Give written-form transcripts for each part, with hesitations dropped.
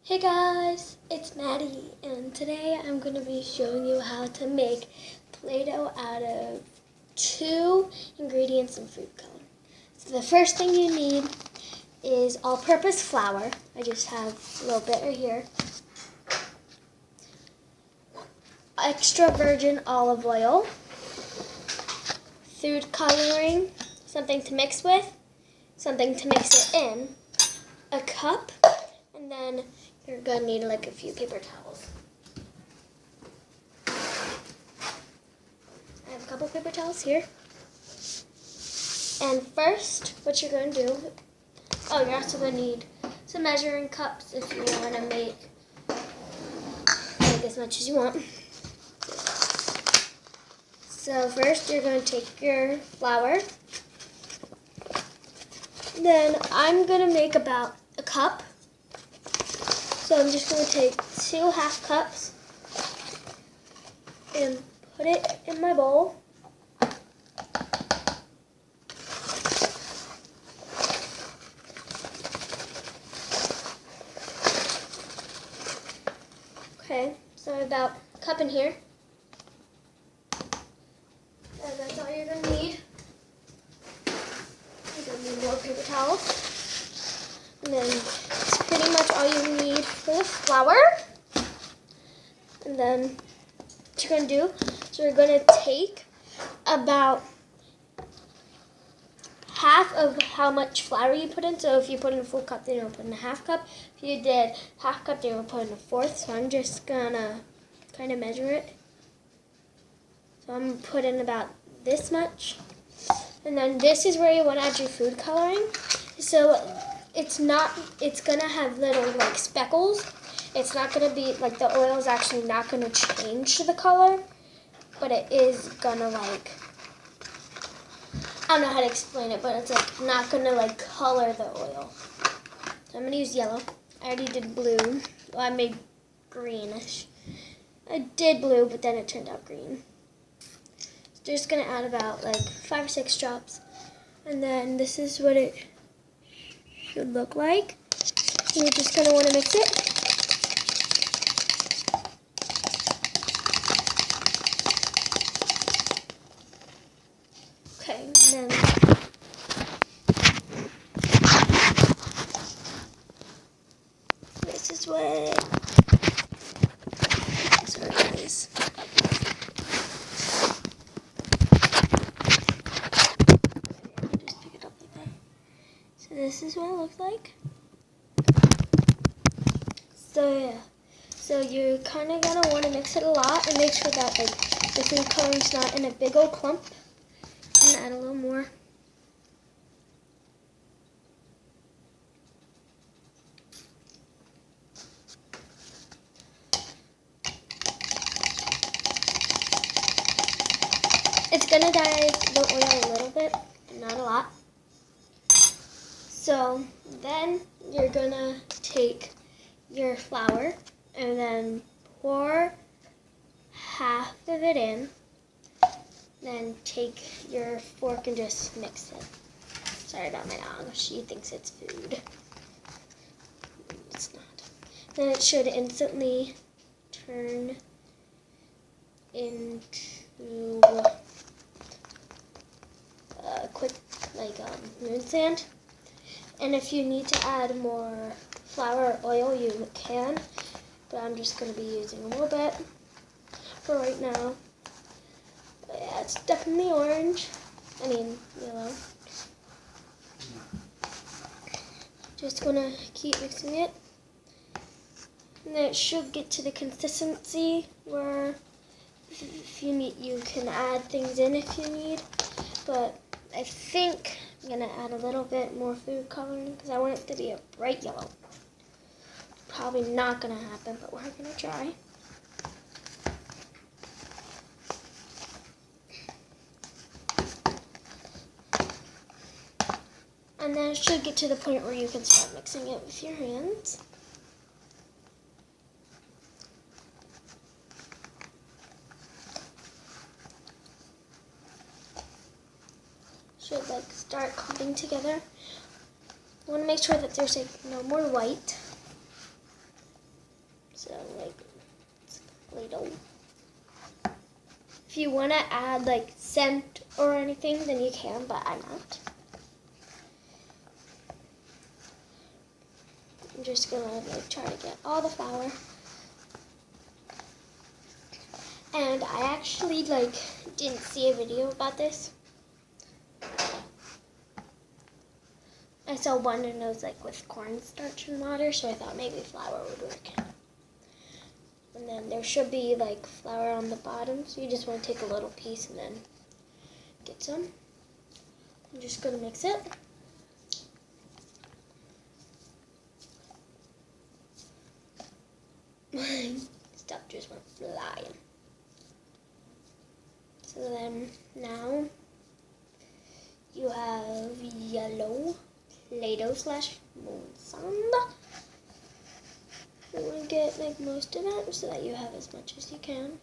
Hey guys, it's Maddie, and today I'm going to be showing you how to make Play-Doh out of 2 ingredients in food color. So the first thing you need is all-purpose flour. I just have a little bit right here. Extra virgin olive oil, food coloring, something to mix with, something to mix it in, a cup, and then you're going to need like a few paper towels. I have a couple paper towels here. And first, what you're going to do, you're also going to need some measuring cups if you want to make as much as you want. So first, you're going to take your flour. Then I'm going to make about a cup. So I'm just going to take 2 half cups and put it in my bowl. Okay, so about a cup in here. And that's all you're going to need. You're going to need more paper towels. And then it's pretty much all you need for the flour. And then what you're going to do, so you're going to take about half of how much flour you put in. So if you put in a full cup, then you'll put in a half cup. If you did half cup, then you'll put in a fourth. So I'm just going to kind of measure it. So I'm going to put in about this much. And then this is where you want to add your food coloring. So it's going to have little like speckles. It's not going to be, like the oil is actually not going to change the color, but it is going to like, I don't know how to explain it, but it's like not going to like color the oil. So I'm going to use yellow. I already did blue. Well, I made greenish. I did blue, but then it turned out green. So just going to add about like 5 or 6 drops. And then this is what it should look like. And you're just going to want to mix it. Okay, and then this is what, sorry guys. Just pick it up like that. So this is what it looks like. So yeah, so you're kind of gonna want to mix it a lot and make sure that like the food coloring's not in a big old clump. And add a little more. It's gonna dye the oil a little bit, but not a lot. So then you're gonna take your flour and then pour half of it in. Then take your fork and just mix it. Sorry about my dog. She thinks it's food. It's not. Then it should instantly turn into quick, like moon sand. And if you need to add more flour or oil, you can. But I'm just going to be using a little bit for right now. But yeah, it's definitely orange. I mean, yellow. Just going to keep mixing it. And then it should get to the consistency where if you need, you can add things in if you need. But I think I'm going to add a little bit more food coloring because I want it to be a bright yellow. Probably not going to happen, but we're going to try. And then it should get to the point where you can start mixing it with your hands. Should like start clumping together. You want to make sure that there's like no more white. Play-Doh. If you want to add like scent or anything, then you can, but I'm not. I'm just gonna like try to get all the flour. And I actually like didn't see a video about this. I saw one and it was like with cornstarch and water, so I thought maybe flour would work. And then there should be like flour on the bottom, so you just want to take a little piece and then get some. I'm just gonna mix it. Stuff just went flying. So then now you have yellow Play-Doh / moon sand. You want to get like most of it so that you have as much as you can.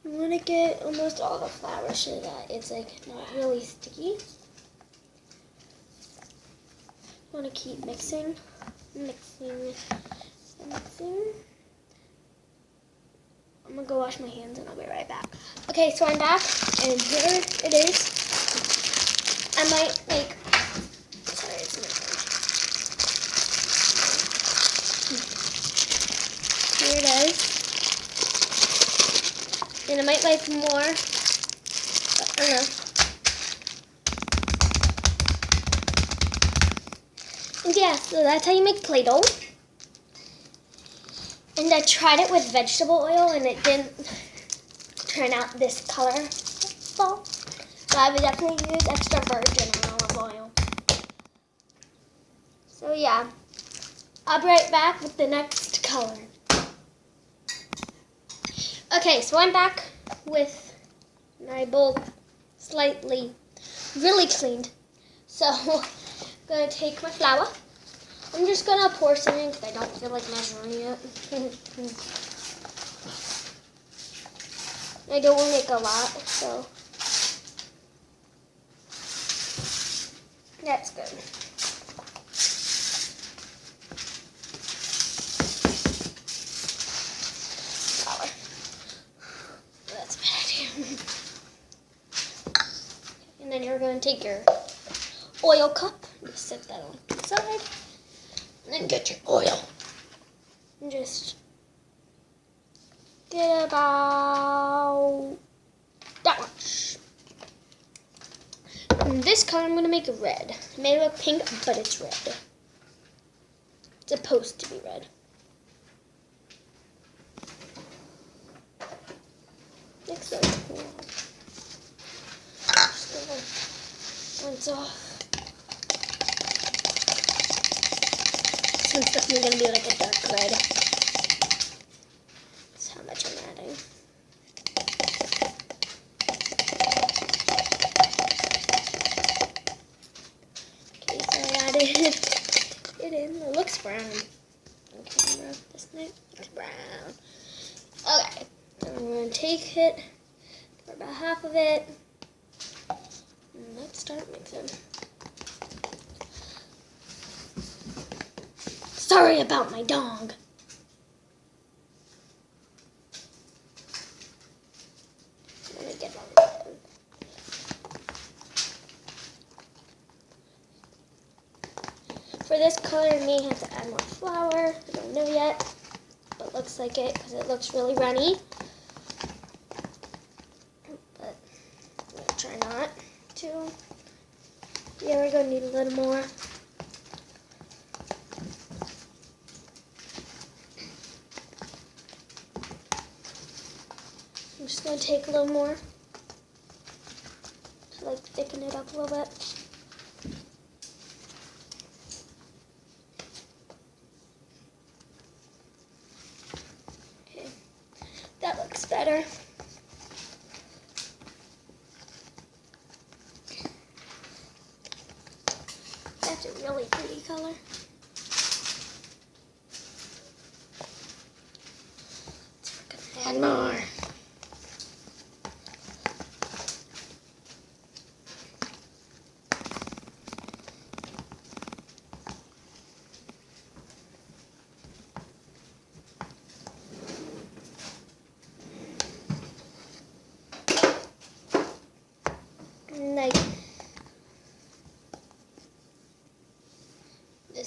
You want to get almost all the flour so that it's like not really sticky. You want to keep mixing. I'm going to go wash my hands and I'll be right back. Okay, so I'm back and here it is. I might like, sorry, it's not. Here it is. And I might like more, but I don't know. And yeah, so that's how you make Play-Doh. And I tried it with vegetable oil and it didn't turn out this color. So I would definitely use extra virgin olive oil. So yeah, I'll be right back with the next color. Okay, so I'm back with my bowl slightly, really cleaned. So I'm going to take my flour. I'm just going to pour some in because I don't feel like measuring it. I don't want to make a lot, so that's good. Flour. That's a bad idea. And then you're going to take your oil cup, just set that on the side. And then get your oil. And just get about that much. And this color I'm going to make red. It may look pink, but it's red. It's supposed to be red. Next one. Just gonna rinse off. It's definitely going to be like a dark red. That's how much I'm adding. Okay, so I added it in. It looks brown. On camera, doesn't it? It's brown. Okay, so I'm going to take it for about half of it. And let's start mixing. Sorry about my dog. Let me get one. For this color, I may have to add more flour. I don't know yet, but looks like it because it looks really runny. But I'm going to try not to. Yeah, we're going to need a little more. I'm just going to take a little more to like thicken it up a little bit. Okay, that looks better. That's a really pretty color. Let's add more.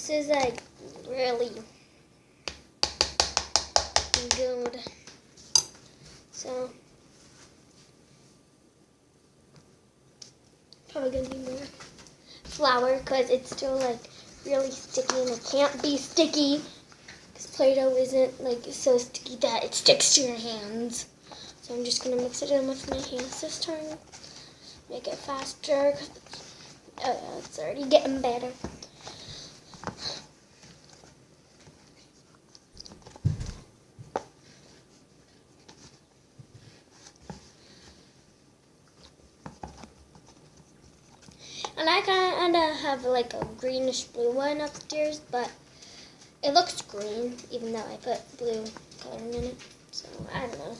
This is like really good. So probably gonna need more flour because it's still like really sticky and it can't be sticky because Play-Doh isn't like so sticky that it sticks to your hands. So I'm just gonna mix it in with my hands this time. Make it faster. It's already getting better. And I kind of have like a greenish blue one upstairs, but it looks green even though I put blue coloring in it. So I don't know.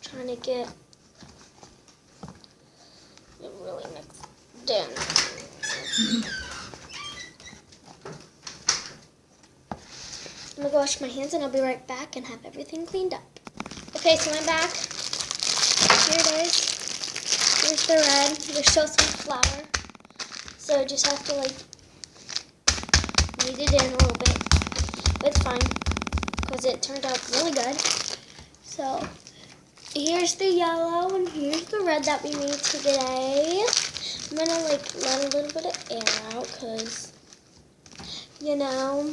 Trying to get it really mixed in. I'm gonna go wash my hands and I'll be right back and have everything cleaned up. Okay, so I'm back. Here it is. Here's the red. There's still some flour. So I just have to like knead it in a little bit. But it's fine because it turned out really good. So here's the yellow and here's the red that we made today. I'm gonna like let a little bit of air out because, you know,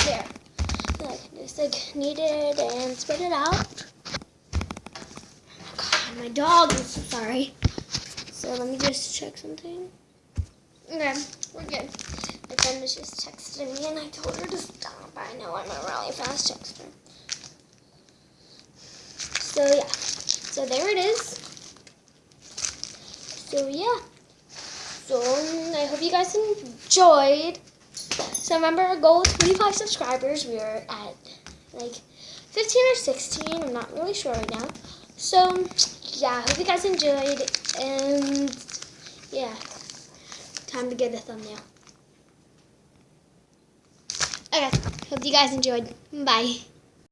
there. I can just like knead it and spread it out. Oh God, my dog is sorry. So let me just check something. Okay, we're good. My friend was just texting me and I told her to stop. I know I'm a really fast texter. So yeah, so there it is. So yeah, so I hope you guys enjoyed. So remember our goal is 25 subscribers. We are at like 15 or 16. I'm not really sure right now. So yeah, I hope you guys enjoyed. And yeah, time to get a thumbnail. Okay, hope you guys enjoyed. Bye.